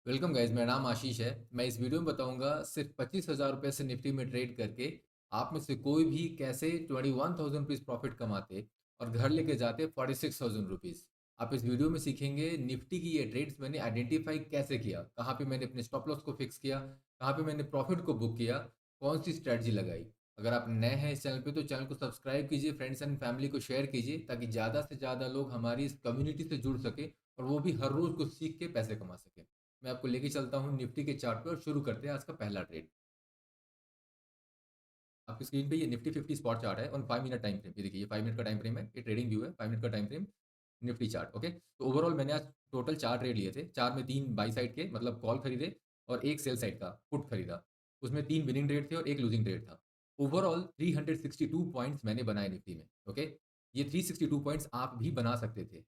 Welcome guys, मेरा नाम आशीष है। मैं इस वीडियो में बताऊंगा सिर्फ 25,000 रुपये से निफ्टी में ट्रेड करके आप में से कोई भी कैसे 21,000 रुपीज़ प्रॉफिट कमाते और घर लेके जाते 46,000 रुपीज़। आप इस वीडियो में सीखेंगे निफ्टी की ये ट्रेड्स मैंने आइडेंटिफाई कैसे किया, कहाँ पे मैंने अपने स्टॉप लॉस को फिक्स किया, कहाँ पे मैंने प्रॉफिट को बुक किया, कौन सी स्ट्रैटेजी लगाई। अगर आप नए हैं इस चैनल पे तो चैनल को सब्सक्राइब कीजिए, फ्रेंड्स एंड फैमिली को शेयर कीजिए ताकि ज़्यादा से ज़्यादा लोग हमारी इस कम्युनिटी से जुड़ सके और वो भी हर रोज़ कुछ सीख के पैसे कमा सके। मैं आपको लेके चलता हूँ निफ्टी के चार्ट पे और शुरू करते हैं आज का पहला ट्रेड। आपकी स्क्रीन पे ये निफ्टी 50 स्पॉट चार्ट है ऑन 5 मिनट टाइम फ्रेम। ये देखिए, ये 5 मिनट का टाइम फ्रेम है, ये ट्रेडिंग व्यू है। 5 मिनट का time frame, Nifty chart. Okay, तो ओवरऑल मैंने आज टोटल 4 ट्रेड लिए थे। चार में तीन बाई साइड के मतलब कॉल खरीदे और एक सेल साइड का पुट खरीदा। उसमें तीन विनिंग ट्रेड थे और एक लूजिंग ट्रेड था। ओवरऑल 362 पॉइंट्स मैंने बनाए निफ्टी में। ओके, ये 362 पॉइंट्स आप भी बना सकते थे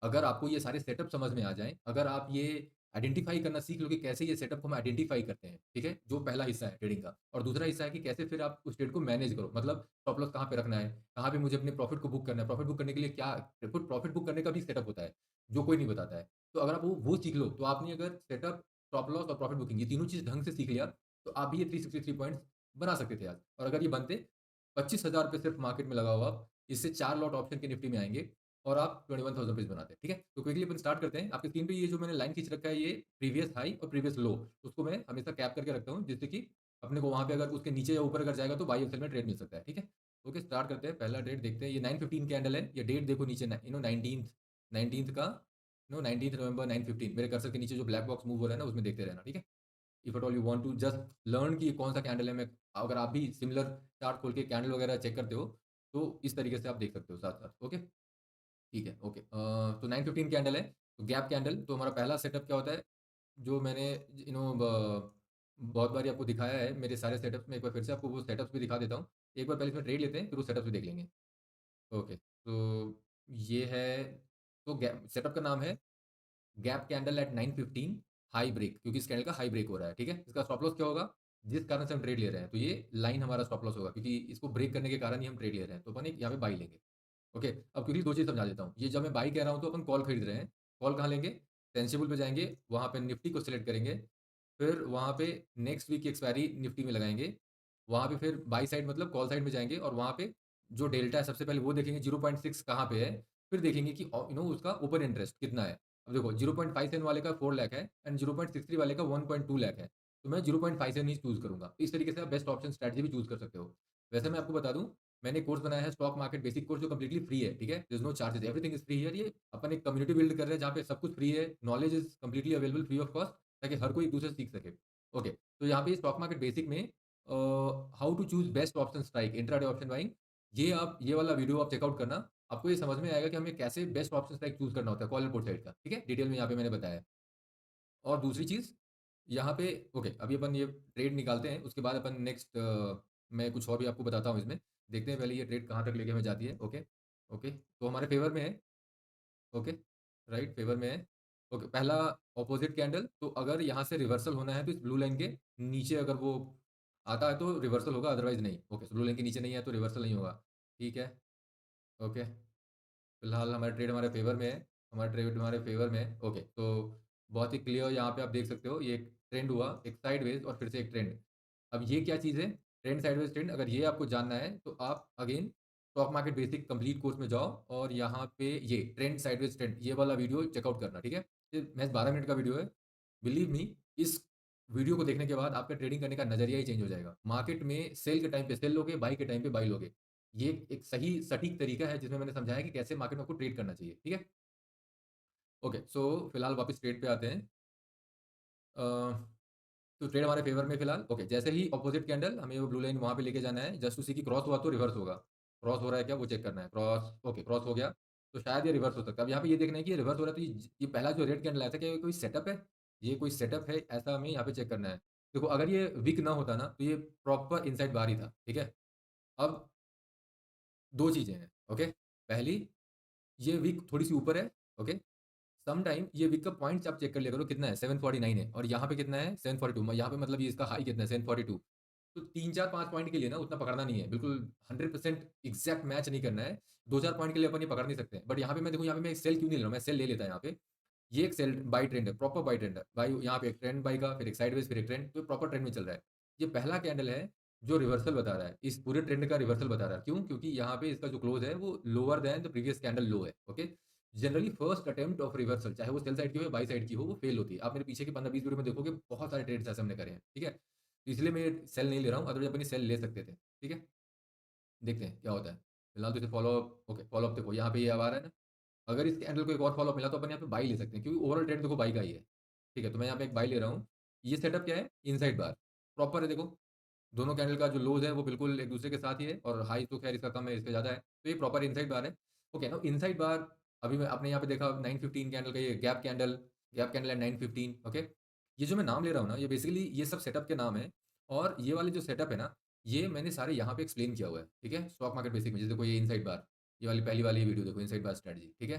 अगर आपको ये सारे सेटअप समझ में आ जाएँ, अगर आप ये आइडेंटिफ़ाई करना सीख लो कि कैसे ये सेटअप को हम आइडेंटिफ़ाई करते हैं, ठीक है? जो पहला हिस्सा है ट्रेडिंग का, और दूसरा हिस्सा है कि कैसे फिर आप उस ट्रेड को मैनेज करो। मतलब स्टॉप लॉस कहाँ पे रखना है, कहाँ पे मुझे अपने प्रॉफ़िट को बुक करना है, प्रॉफ़िट बुक करने के लिए क्या प्रॉफ़िट बुक करने का भी सेटअप होता है, जो कोई नहीं बताता है। तो अगर आप वो सीख लो, तो आपने अगर सेटअप, स्टॉप लॉस और प्रॉफ़िट बुकिंग ये तीनों चीज़ ढंग से सीख लिया, तो आप भी ये 363 पॉइंट्स बना सकते थे आज। और अगर ये बनते, 25,000 रुपए सिर्फ़ मार्केट में लगाओ आप, इससे 4 लॉट ऑप्शन के निफ्टी में आएँगे और आप 21,000 रुपीज़ बनाते हैं, ठीक है? तो क्विकली अपन स्टार्ट करते हैं। आपकी स्क्रीन पे ये जो मैंने लाइन खींच रखा है, ये प्रीवियस हाई और प्रीवियस लो, उसको मैं हमेशा कैप करके रखता हूँ, जिससे कि अपने को वहाँ पे अगर उसके नीचे या ऊपर अगर जाएगा तो बाई और सेल में ट्रेड मिल सकता है, ठीक है? ओके, स्टार्ट करते हैं। पहला ट्रेड देखते हैं। ये 9:15 कैंडल है। ये डेट देखो नीचे, 19th 19th का 19th नवंबर 9:15। मेरे कर्सर के नीचे जो ब्लैक बॉक्स मूव हो रहा है ना, उसमें देखते रहना, ठीक है? If at all you want to just learn कि ये कौन सा कैंडल है, मैं अगर आप भी सिमिलर चार्ट खोल के कैंडल वगैरह चेक करते हो, तो इस तरीके से आप देख सकते हो साथ-साथ। ओके? ठीक है, ओके। तो 9:15 कैंडल है, तो गैप कैंडल। तो हमारा पहला सेटअप क्या होता है, जो मैंने यू नो ब बहुत बारी आपको दिखाया है मेरे सारे सेटअप्स में। एक बार फिर से आपको वो सेटअप्स भी दिखा देता हूँ। एक बार पहले इसमें ट्रेड लेते हैं, फिर वो सेटअप्स भी देख लेंगे। ओके, तो ये है, तो गैप सेटअप का नाम है gap candle at 9:15 high break, क्योंकि इस कैंडल का हाई ब्रेक हो रहा है, ठीक है? इसका स्टॉप लॉस क्या होगा? जिस कारण से हम ट्रेड ले रहे हैं, तो ये लाइन हमारा स्टॉप लॉस होगा, क्योंकि इसको ब्रेक करने के कारण ही हम ट्रेड ले रहे हैं। तो अपन एक यहाँ पे बाई लेंगे। ओके, अब क्विकली 2 चीज़ समझा देता हूँ। ये जब मैं बाई कह रहा हूँ तो अपन कॉल खरीद रहे हैं। कॉल कहाँ लेंगे? सेंसिबल पे जाएँगे, वहाँ पे निफ्टी को सिलेक्ट करेंगे, फिर वहाँ पे नेक्स्ट वीक की एक्सपायरी निफ्टी में लगाएँगे। वहाँ पे फिर बाई साइड मतलब कॉल साइड में जाएँगे और वहाँ पे जो डेल्टा है सबसे पहले वो देखेंगे 0.6 कहाँ पे है, फिर देखेंगे कि उसका ओपन इंटरेस्ट कितना है। अब देखो 0.57 वाले का 4 लाख है एंड 0.63 वाले का 1.2 लाख है। तो मैं 0.57 ही चूज़ करूँगा। इस तरीके से आप बेस्ट ऑप्शन स्ट्रैटेजी भी चूज़ कर सकते हो। वैसे मैं आपको बता दूँ, मैंने कोर्स बनाया है स्टॉक मार्केट बेसिक कोर्स, जो कंप्लीटली फ्री है, ठीक है? There is no charges, everything is free here. ये अपन एक कम्युनिटी बिल्ड कर रहे हैं जहाँ पे सब कुछ फ्री है, knowledge is completely available free of cost, ताकि हर कोई एक-दूसरे से सीख सके। ओके, तो यहाँ पे स्टॉक मार्केट बेसिक में how to choose best option strike, intraday option buying, ये वाला वीडियो आप चेकआउट करना। आपको ये समझ में आएगा कि हमें कैसे बेस्ट ऑप्शन स्ट्राइक चूज़ करना होता है कॉल एंड पुट साइड का, ठीक है? डिटेल में यहाँ पे मैंने बताया है। और दूसरी चीज़ यहाँ पे, ओके, अभी अपन ये ट्रेड निकालते हैं, उसके बाद अपन नेक्स्ट मैं कुछ और भी आपको बताता हूँ इसमें। देखते हैं पहले ये ट्रेड कहाँ तक लेके हमें जाती है। ओके, ओके, तो हमारे फ़ेवर में है। ओके, राइट, फ़ेवर में है। ओके, पहला अपोज़िट कैंडल, तो अगर यहाँ से रिवर्सल होना है तो इस ब्लू लाइन के नीचे अगर वो आता है तो रिवर्सल होगा, अदरवाइज़ नहीं। ओके, ब्लू लाइन के नीचे नहीं है तो रिवर्सल नहीं होगा। ठीक है, ओके। फिलहाल हमारा ट्रेड हमारे फ़ेवर में है, हमारा ट्रेड हमारे फ़ेवर में है। ओके, तो बहुत ही क्लियर यहाँ पे आप देख सकते हो, ये एक ट्रेंड हुआ, एक साइडवेज़ और फिर से एक ट्रेंड। अब ये क्या चीज़ है? ट्रेंड, साइडवेज़, ट्रेंड, अगर ये आपको जानना है तो आप again stock market basic complete course में जाओ और यहाँ पे ये ट्रेंड, साइडवेज़, ट्रेंड, ये वाला वीडियो चेकआउट करना, ठीक है? ये महज़ 12 मिनट का वीडियो है। बिलीव मी, इस वीडियो को देखने के बाद आपका ट्रेडिंग करने का नज़रिया ही चेंज हो जाएगा। मार्केट में सेल के टाइम पे सेल लोगे, बाई के टाइम पे बाई लोगे। ये एक सही सटीक तरीका है जिसमें मैंने समझाया कि कैसे मार्केट में आपको ट्रेड करना चाहिए, ठीक है? ओके, सो फिलहाल वापस ट्रेड पे आते हैं। अ, तो ट्रेड हमारे फ़ेवर में फिलहाल। ओके, जैसे ही अपोज़िट कैंडल हमें वो ब्लू लाइन वहाँ पे लेके जाना है, जस्ट टू सी कि क्रॉस हुआ तो रिवर्स होगा। क्रॉस हो रहा है क्या वो चेक करना है। क्रॉस, ओके, क्रॉस हो गया, तो शायद ये रिवर्स हो सकता है। अब यहाँ पे ये देखना है कि ये रिवर्स हो रहा है तो ये पहला जो रेड कैंडल आया था, क्या ये कोई सेटअप है? ये कोई सेटअप है, ऐसा हमें यहाँ पे चेक करना है। देखो, अगर ये विक ना होता ना तो ये प्रॉपर इनसाइड बार ही था, ठीक है? अब 2 चीज़ें हैं, ओके? पहली, ये विक थोड़ी-सी ऊपर है, ओके? सम टाइम ये विक का पॉइंट्स आप चेक कर लिया करो, कितना है? 749 है और यहाँ पे कितना है? 742। यहाँ पे मतलब ये इसका हाई कितना है? 742। तो 3-4 5 पॉइंट के लिए ना उतना पकड़ना नहीं है। बिल्कुल 100% एग्ज़ैक्ट मैच नहीं करना है। 2-4 पॉइंट के लिए अपन ये पकड़ नहीं सकते हैं। बट यहाँ पे मैं देखूँ, यहाँ पे मैं सेल क्यों नहीं ले रहा हूँ? मैं सेल ले लेता यहाँ पे। ये एक सेल बाई ट्रेंड है, प्रॉपर बाई ट्रेंड है। बाई यहाँ पे एक ट्रेंड बाई का, फिर एक साइडवेज़, फिर एक ट्रेंड, तो प्रॉपर ट्रेंड में चल रहा है। ये पहला कैंडल है जो रिवर्सल बता रहा है, इस पूरे ट्रेंड का रिवर्सल बता रहा है। क्यों? क्योंकि यहाँ पे इसका जो क्लोज़ है वो lower than the previous candle low है, okay? Generally first attempt of reversal, चाहे वो सेल साइड की हो या बाई साइड की हो, वो फेल होती है। आप मेरे पीछे के 15-20 वीडियो में देखोगे, बहुत सारे ट्रेड्स ऐसे हमने करे हैं, ठीक है? तो इसलिए मैं ये सेल नहीं ले रहा हूँ, अदरवाइज़ अपन ये सेल ले सकते थे, ठीक है? देखते हैं क्या होता है। फिलहाल तो इसे फ़ॉलो-अप, ओके, फ़ॉलो-अप देखो यहाँ पे ये अब आ रहा है ना? अगर इस कैंडल को एक और फ़ॉलो-अप मिला तो अपन यहाँ पे बाई ले सकते हैं, क्योंकि ओवरऑल ट्रेंड देखो बाई का ही है। ठीक है, तो मैं यहाँ पे एक बाई ले रहा हूँ। ये सेटअप क्या है? इनसाइड बार, प्रॉपर है देखो। दोनों कैंडल का जो लोज़ है वो बिल्कुल एक दूसरे के साथ ही है, और हाई तो ख़ैर इसका कम है, इसका ज़्यादा है। तो ये प्रॉपर इनसाइड बार है। ओके, नाउ इनसाइड बार, अभी मैं आपने यहाँ पे देखा 915 कैंडल का ये गैप कैंडल है 915, ओके। ये जो मैं नाम ले रहा हूँ ना, ये बेसिकली ये सब सेटअप के नाम हैं, और ये वाले जो सेटअप है ना, ये मैंने सारे यहाँ पे एक्सप्लेन किया हुआ है, ठीक है? स्टॉक मार्केट बेसिक में, जैसे देखो ये इनसाइड बार, ये वाली पहली वाली वीडियो देखो, इनसाइड बार स्ट्रैटेजी, ठीक है?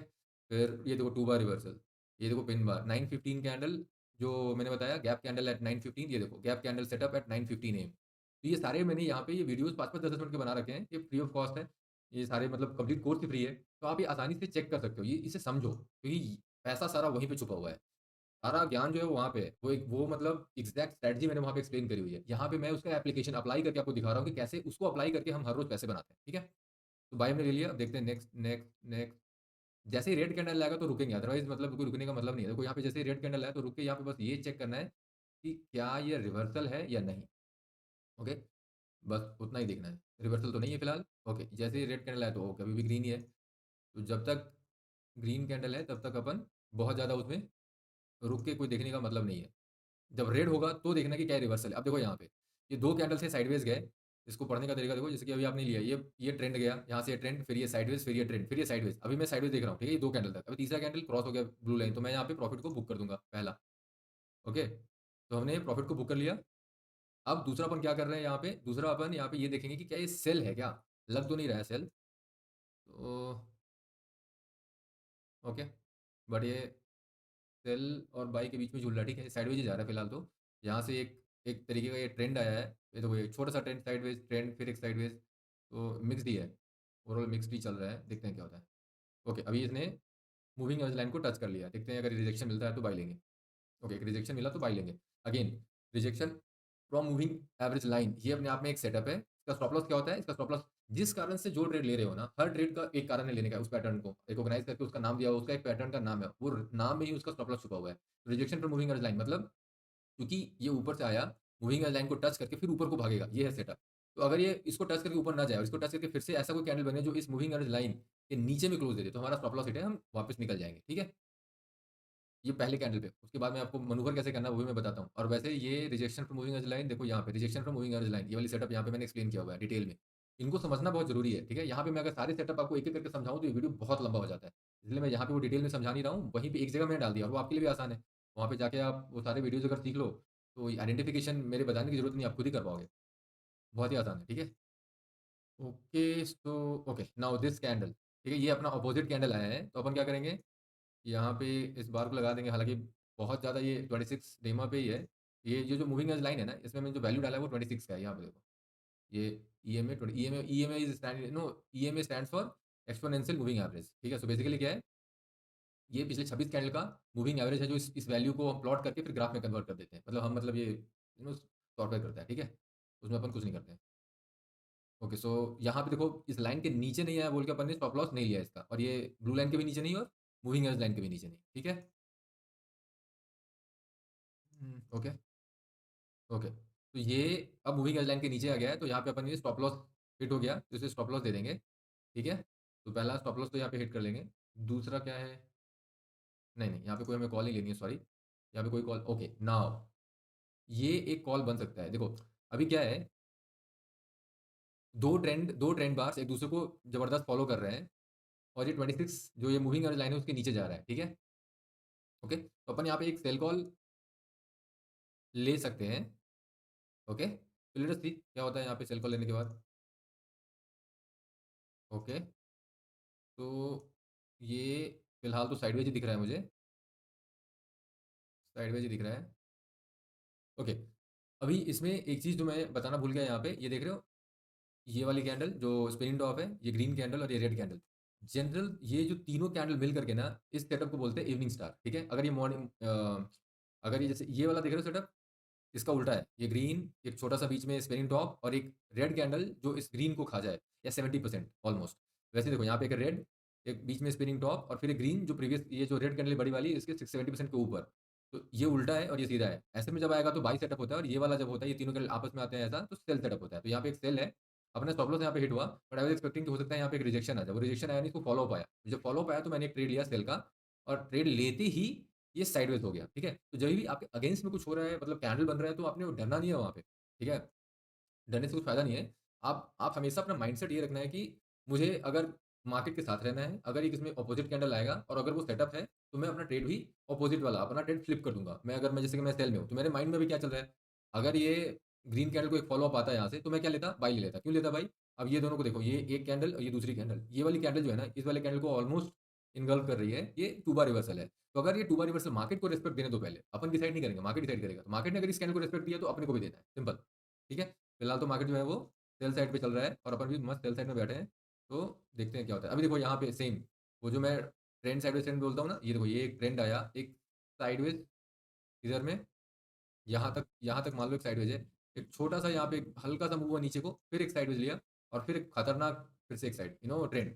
फिर ये देखो 2 बार रिवर्सल, ये देखो पिन बार, 915 कैंडल जो मैंने बताया, गैप कैंडल एट 915, ये देखो gap candle setup at 915 AM. तो ये सारे मैंने यहाँ पे ये वीडियोज़ 5-5, 10-10 मिनट के बना रखे हैं। ये फ्री ऑफ कॉस्ट है। ये सारे मतलब कंप्लीट कोर्स ही फ्री है। तो आप ये आसानी से चेक कर सकते हो। ये इसे समझो, क्योंकि पैसा सारा वहीं पे छुपा हुआ है। सारा ज्ञान जो है वो वहाँ पे है। वो मतलब एग्ज़ैक्ट स्ट्रैटेजी मैंने वहाँ पे एक्सप्लेन करी हुई है। यहाँ पे मैं उसका एप्लीकेशन अप्लाई करके आपको दिखा रहा हूँ कि कैसे उसको अप्लाई करके हम हर रोज़ पैसे बनाते हैं। ठीक है? तो बाय हमने ले लिया। अब देखते हैं नेक्स्ट, नेक्स्ट, नेक्स्ट। जैसे ही रेड कैंडल आएगा तो रुकेंगे, अदरवाइज़ मतलब कोई रुकने का मतलब नहीं है। देखो यहाँ पे जैसे ही रेड कैंडल आया तो रुक के यहाँ पे बस ये चेक करना है कि क्या ये रिवर्सल है या नहीं। ओके? बस उतना ही देखना है। रिवर्सल तो नहीं है फिलहाल। ओके, जैसे ही रेड कैंडल आया तो ओके, अभी भी ग्रीन ही है। तो जब तक ग्रीन कैंडल है तब तक अपन बहुत ज़्यादा उसमें रुक के कोई देखने का मतलब नहीं है। जब रेड होगा तो देखना कि क्या रिवर्सल है। अब देखो यहाँ पे, ये 2 कैंडल से साइडवेज़ गए। इसको पढ़ने का तरीका देखो, जैसे कि अभी आपने लिया, ये ट्रेंड गया, यहाँ से ये ट्रेंड, फिर ये साइडवेज़, फिर ये ट्रेंड, फिर ये साइडवेज़। अभी मैं साइडवेज़ देख रहा हूँ, ठीक है? ये 2 कैंडल तक। अभी तीसरा कैंडल क्रॉस हो गया ब्लू लाइन, तो मैं यहाँ पे प्रॉफिट को बुक कर दूँगा पहला। ओके? तो हमने प्रॉफिट को बुक कर लिया। अब दूसरा अपन क्या कर रहे हैं यहाँ पे? दूसरा अपन यहाँ पे ये देखेंगे कि क्या ये सेल है क्या? लग तो नहीं रहा है सेल। तो ओके, बट ये सेल और बाई के बीच में झूल रहा है, ठीक है? साइडवेज ही जा रहा है फिलहाल तो। यहाँ से एक एक तरीके का ये ट्रेंड आया है। ये देखो, ये छोटा-सा ट्रेंड, साइडवेज ट्रेंड, फिर एक साइडवेज, तो मिक्स्ड ही है। ओवरऑल मिक्स्ड ही चल रहा है, देखते हैं क्या होता है। ओके, अभी इसने मूविंग एवरेज लाइन को टच कर लिया। देखते हैं अगर रिजेक्शन मिलता है तो बाई लेंगे। ओके, एक रिजेक्शन मिला तो बाई लेंगे। Again rejection from moving average line, ये अपने आप में एक सेटअप है। इसका स्टॉप लॉस क्या होता है? इसका स्टॉप लॉस, जिस कारण से जो ट्रेड ले रहे हो ना, हर ट्रेड का एक कारण है लेने का, उस पैटर्न को रिकॉग्नाइज़ करके उसका नाम दिया हुआ, उसका एक पैटर्न का नाम है। वो नाम में ही उसका स्टॉप लॉस छुपा हुआ है। Rejection from moving average line मतलब, क्योंकि ये ऊपर से आया, मूविंग एवरेज लाइन को टच करके फिर ऊपर को भागेगा, ये है सेटअप। तो अगर ये इसको टच करके ऊपर ना जाए और इसको टच करके फिर से ऐसा कोई कैंडल बने जो इस मूविंग एवरेज लाइन के नीचे में क्लोज़ दे दे, तो हमारा स्टॉप लॉस हिट है, हम वापस निकल जाएँगे। ठीक है? ये पहले कैंडल पे, उसके बाद मैं आपको मैनूवर कैसे करना है वो भी मैं बताता हूँ। और वैसे ये rejection from moving average line, देखो यहाँ पे rejection from moving average line, ये वाली सेटअप यहाँ पे मैंने एक्सप्लेन किया हुआ है डिटेल में। इनको समझना बहुत ज़रूरी है, ठीक है? यहाँ पे मैं अगर सारे सेटअप आपको एक-एक करके समझाऊँ तो ये वीडियो बहुत लंबा हो जाता है। इसलिए मैं यहाँ पे वो डिटेल में समझा नहीं रहा हूँ, वहीं पे एक जगह मैंने डाल दिया और वो आपके लिए भी आसान है। वहाँ पे जाके आप वो सारे वीडियोज़ अगर सीख लो, तो आइडेंटिफिकेशन मेरे बताने की ज़रूरत नहीं, आप खुद ही कर पाओगे। बहुत ही आसान है, ठीक है? Okay, so okay, now this candle, ठीक है? ये अपना अपोज़िट कैंडल आया है, तो अपन क्या करेंगे, यहाँ पे इस बार को लगा देंगे, हालाँकि बहुत ज़्यादा ये 26 डेमा पे ही है। ये जो मूविंग एज लाइन है ना, इसमें मैंने जो वैल्यू डाला है वो 26 का है, यहाँ पे देखो। ये EMA 20 EMA is stand no EMA stands for exponential moving average, ठीक है? सो बेसिकली क्या है, ये पिछले 26 कैंडल का मूविंग एवरेज है, जो इस वैल्यू को हम प्लॉट करके फिर ग्राफ में कन्वर्ट कर देते हैं। मतलब हम मतलब ये सॉफ्टवेयर करता है, ठीक है? उसमें अपन कुछ नहीं करते हैं। ओके, सो यहाँ पे देखो, इस लाइन के नीचे नहीं आया बोल के अपन ने स्टॉप लॉस नहीं लिया इसका, और ये ब्लू लाइन के भी नीचे नहीं और मूविंग एवरेज लाइन के भी नीचे नहीं, ठीक है? ओके। ओके। तो ये अब मूविंग एज लाइन के नीचे आ गया है, तो यहाँ पे अपन ये स्टॉप लॉस हिट हो गया, तो इसे स्टॉप लॉस दे देंगे, ठीक है? तो पहला स्टॉप लॉस तो यहाँ पे हिट कर लेंगे। दूसरा क्या है? नहीं, नहीं, यहाँ पे कोई हमें कॉल नहीं लेनी है, सॉरी। यहाँ पे कोई कॉल, ओके, नाउ ये एक कॉल बन सकता है। देखो, अभी क्या है, 2 ट्रेंड बार्स एक दूसरे को ज़बरदस्त फ़ॉलो कर रहे हैं, और ये 26 जो ये मूविंग एवरेज लाइन है उसके नीचे जा रहा है, ठीक है? ओके? तो अपन यहाँ पे एक सेल कॉल ले सकते हैं, ओके? तो लेट अस सी क्या होता है यहाँ पे सेल कॉल लेने के बाद। ओके। तो ये फिलहाल तो साइडवेज ही दिख रहा है मुझे, साइडवेज ही दिख रहा है। ओके, अभी इसमें एक चीज़ जो मैं बताना भूल गया यहाँ पे, ये देख रहे हो? ये वाली कैंडल जो स्पिनिंग टॉप है, ये ग्रीन कैंडल और ये रेड कैंडल। जनरल ये जो तीनों कैंडल मिल करके ना इस सेटअप को बोलते हैं इवनिंग स्टार, ठीक है? अगर ये अगर ये जैसे ये वाला देख रहे हो सेटअप, इसका उल्टा है। ये ग्रीन, एक छोटा-सा बीच में स्पिनिंग टॉप और एक रेड कैंडल जो इस ग्रीन को खा जाए या 70% ऑलमोस्ट। वैसे देखो यहाँ पे एक रेड, एक बीच में स्पिनिंग टॉप और फिर एक ग्रीन जो प्रीवियस ये जो रेड कैंडल बड़ी वाली है इसके 70% के ऊपर। तो ये उल्टा है और ये सीधा है। ऐसे में जब आएगा तो बाई सेटअप होता है और ये वाला जब होता है ये तीनों कैंडल आपस में आते हैं ऐसा तो सेल सेटअप होता है। तो यहाँ पे एक सेल है, अपना स्टॉप लॉस यहाँ पे हिट हुआ बट आई वाज़ एक्सपेक्टिंग कि हो सकता है यहाँ पे एक रिजेक्शन आ जाए। वो रिजेक्शन आया नहीं, इसको फॉलो अप आया। जब फॉलो अप आया तो मैंने एक ट्रेड लिया सेल का और ट्रेड लेते ही ये साइडवेज़ हो गया, ठीक है? तो जभी भी आपके अगेंस्ट में कुछ हो रहा है मतलब कैंडल बन रहा है तो आपने वो डरना नहीं है वहाँ पे, ठीक है? डरने से कुछ फ़ायदा नहीं है। आप हमेशा अपना माइंडसेट ये रखना है कि मुझे अगर मार्केट के साथ रहना है, अगर एक इसमें अपोज़िट कैंडल आएगा और अगर वो सेटअप है, तो मैं अपना ट्रेड भी अपोज़िट वाला अपना ट्रेड फ्लिप कर दूँगा। मैं जैसे कि मैं सेल में हूँ, तो मेरे माइंड में भी क्या चल रहा है, अगर ये ग्रीन कैंडल को एक फ़ॉलो अप आता है यहाँ से, तो मैं क्या लेता? बाय ले लेता। क्यों लेता बाय? अब ये दोनों को देखो, ये एक कैंडल और ये दूसरी कैंडल। ये वाली कैंडल जो है ना, इस वाले कैंडल को ऑलमोस्ट इन्गल्फ कर रही है। ये 2 बार रिवर्सल है। तो अगर ये 2 बार रिवर्सल मार्केट को रिस्पेक्ट देने दो पहले, अपन डिसाइड नहीं करेंगे, मार्केट डिसाइड करेगा। तो मार्केट ने अगर इस कैंडल को रिस्पेक्ट दिया, तो अपने को भी देना है, सिंपल। ठीक है? फिलहाल तो मार्केट जो है वो सेल साइड पे चल रहा है और अपन भी मस्त सेल साइड में बैठे हैं। तो देखते हैं क्या होता है। अभी देखो यहाँ पे सेम वो जो मैं ट्रेंड साइडवेज ट्रेंड बोलता हूँ ना, ये देखो ये एक ट्रेंड आया, एक साइडवेज इधर में यहाँ तक मान लो एक साइडवेज है। एक छोटा-सा यहाँ पे हल्का-सा मूव हुआ नीचे को, फिर एक साइडवेज लिया और फिर एक खतरनाक फिर से एक साइड ट्रेंड।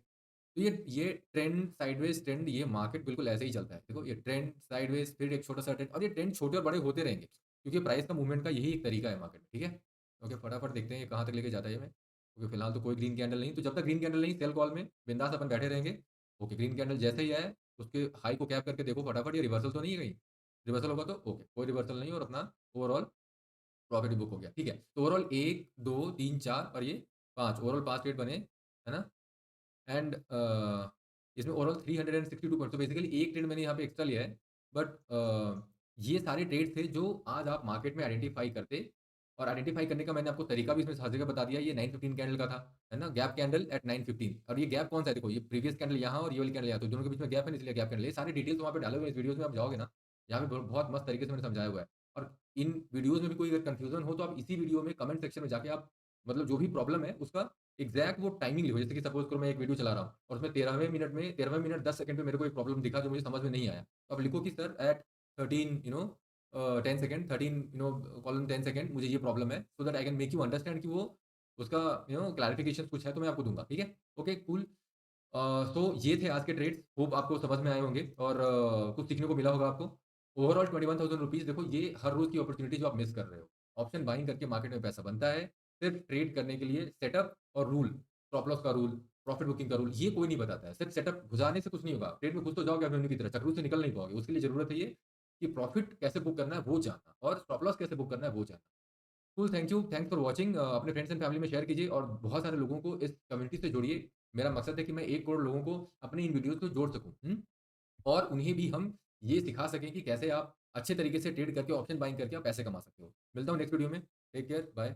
तो ये ट्रेंड साइडवेज ट्रेंड ये मार्केट बिल्कुल ऐसे ही चलता है। देखो ये ट्रेंड साइडवेज फिर एक छोटा-सा ट्रेंड और ये ट्रेंड छोटे और बड़े होते रहेंगे। क्योंकि प्राइस का मूवमेंट का यही एक तरीका है मार्केट में, ठीक है? ओके फटाफट देखते हैं ये कहाँ तक लेके जाता है ये हमें। क्योंकि फिलहाल तो कोई ग्रीन कैंडल नहीं, तो जब तक ग्रीन कैंडल नहीं सेल कॉल में बिंदास अपन बैठे रहेंगे। ओके ग्रीन कैंडल जैसे ही आए, उसके हाई को कैप करके देखो फटाफट ये रिवर्सल तो नहीं है कहीं? रिवर्सल होगा तो ओके, कोई रिवर्सल नहीं और अपना ओवरऑल प्रॉफिट बुक हो गया, ठीक है? तो ओवरऑल 1, 2, 3, 4 और ये 5 ओवरऑल 5 ट्रेड बने, है ना? एंड इसमें ओवरऑल 362 पॉइंट तो बेसिकली एक ट्रेड मैंने यहाँ पे एक्स्ट्रा लिया है। बट ये सारे ट्रेड्स थे जो आज आप मार्केट में आइडेंटिफ़ाई करते और आइडेंटिफ़ाई करने का मैंने आपको तरीका भी इसमें हर जगह बता दिया। ये 915 कैंडल का था, है ना? गैप कैंडल एट 915 और ये गैप कौन-सा है देखो, ये प्रीवियस कैंडल यहाँ और ये वाली कैंडल यहाँ, तो दोनों के बीच में गैप है ना इसलिए गैप कैंडल। ये सारी डिटेल्स वहाँ पे डाले हुए हैं, इस वीडियोज़ में आप जाओगे ना, यहाँ पे बहुत मस्त तरीके से मैंने समझाया हुआ है। और इन वीडियोज़ में भी कोई अगर कन्फ्यूज़न हो तो आप इसी वीडियो में कमेंट सेक्शन में जाके आप मतलब जो भी प्रॉब्लम है उसका एग्ज़ैक्ट वो टाइमिंग लिखो। जैसे कि सपोज़ करो मैं एक वीडियो चला रहा हूँ और उसमें 13वें मिनट 10 सेकंड पे मेरे को एक प्रॉब्लम दिखा जो मुझे समझ में नहीं आया। तो आप लिखो कि sir at 13 10 second 13 colon 10 second मुझे ये प्रॉब्लम है so that I can make you understand कि वो उसका क्लैरिफिकेशन कुछ है तो मैं आपको दूँगा। ठीक है? Okay cool. सो ये थे आज के ट्रेड्स। होप आपको समझ में आए होंगे और कुछ सीखने को मिला होगा आपको। ओवरऑल 21,000 रुपीज़ देखो ये हर रोज़ की अपॉर्च्युनिटी जो आप मिस कर रहे हो। ऑप्शन बाइंग करके मार्केट में पैसा बनता है। सिर्फ ट्रेड करने के लिए सेटअप और रूल, स्टॉप लॉस का रूल, प्रॉफिट बुकिंग का रूल ये कोई नहीं बताता है। सिर्फ सेटअप घुसाने से कुछ नहीं होगा। ट्रेड में घुस तो जाओगे अभिमन्यु की तरह, चक्रू से निकल नहीं पाओगे। उसके लिए ज़रूरत है ये कि प्रॉफिट कैसे बुक करना है वो जानना और स्टॉप लॉस कैसे बुक करना है वो जानना। Cool thank you, thanks for watching. अपने फ्रेंड्स एंड फैमिली में शेयर कीजिए और बहुत सारे लोगों को इस कम्युनिटी से जोड़िए। मेरा मकसद है कि मैं 1 करोड़ लोगों को अपनी इन वीडियोज़ को जोड़ सकूँ। और उन्हें भी हम ये सिखा सकें कि कैसे आप अच्छे तरीके से ट्रेड करके ऑप्शन बाइंग करके आप पैसे कमा सकते हो। मिलता हूँ नेक्स्ट वीडियो में। Take care, bye.